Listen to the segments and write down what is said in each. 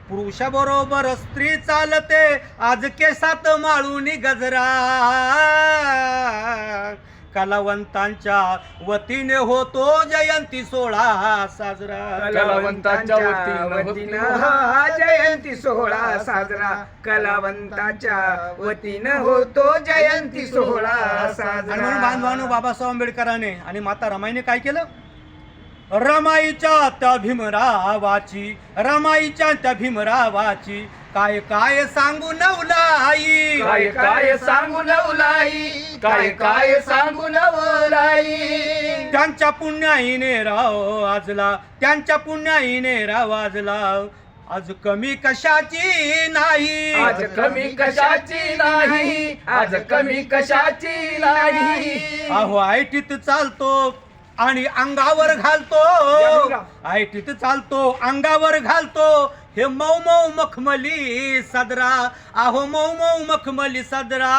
पुरुषाबरोबर स्त्री चालते आज केसात माळूनी गजरा कलावंतांच्या वतीने होतो जयंती सोहळा साजरा कलावंतांच्या वतीनं हा जयंती सोहळा साजरा कलावंतांच्या वतीनं होतो जयंती सोहळा आणि साजरा म्हणून बांधवानू बाबासाहेब आंबेडकरांनी आणि माता रमाईने काय केलं रमाईच्या त्या भीमरावाची रमाईच्या त्या भीमरावाची काय काय सांगू नवलाई काय काय सांगू नवलाई काय काय सांगू नवलाई त्यांच्या पुण्याईने राव आजला त्यांच्या पुण्याईने राव आजला आज कमी कशाची नाही आज कमी कशाची नाही आज कमी कशाची नाही अहो आयटीत चालतो आणि अंगावर घालतो आयटीत चालतो अंगावर घालतो हे मऊ मऊ मखमली सदरा अहो मऊ मऊ मखमली सदरा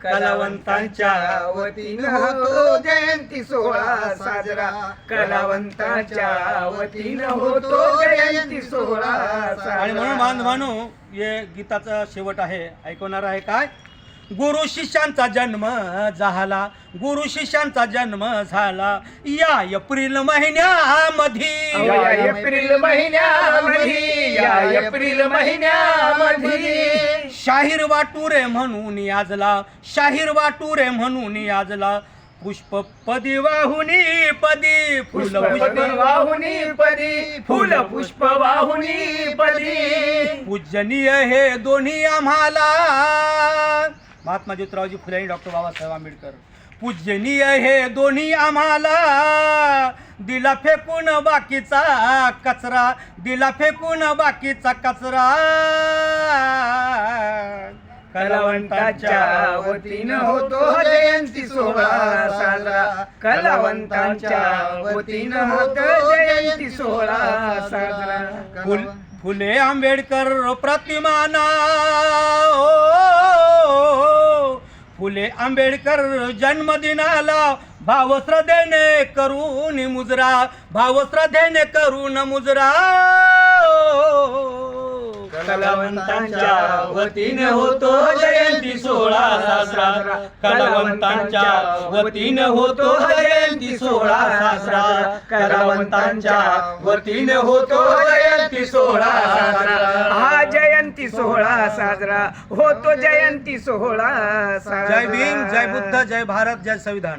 कलावंतांच्या वतीनं होतो जयंती सोहळा साजरा कलावंतांच्या वतीनं होतो जयंती सोहळा आणि साजरा म्हणून बांधवानो हे गीताचा शेवट आहे ऐकवणार आहे काय गुरु शिष्यांचा जन्म झाला गुरु शिष्यांचा जन्म झाला या एप्रिल महिन्यामध्ये या एप्रिल महिन्यामध्ये या एप्रिल महिन्यामध्ये शाहीर वाटुरे म्हणून याजला शाहीर वाटुरे म्हणून याजला पुष्प पदी वाहुनी पदी फुल पुष्प वाहुनी पदी फुल पुष्प वाहुनी पदी पूजनीय हे दोन्ही आम्हाला महात्मा ज्योतिरावजी फुले आणि डॉक्टर बाबासाहेब आंबेडकर पूजनीय हे दोन्ही आम्हाला दिला फेकून बाकीचा कचरा दिला फेकून बाकीचा कचरा कलावंतांच्या वतीनं होतो जयंती सोहळा साजरा कलावंतांच्या वतीनं होतो जयंती सोहळा साजरा फुले आंबेडकर प्रतिमाना फुले आंबेडकर जन्मदिनाला भावश्रद्धेने करून मुजरा भावश्रद्धेने करून मुजरा कलावंतांच्या वतीनं होतो जयंती सोहळा साजरा कलावंतांच्या वतीनं होतो जयंती सोहळा साजरा कलावंतांच्या वतीनं होतो जयंती सोहळा साजरा हा जयंती सोहळा साजरा होतो जयंती सोहळा साजरा जय भीम जय बुद्ध जय भारत जय संविधान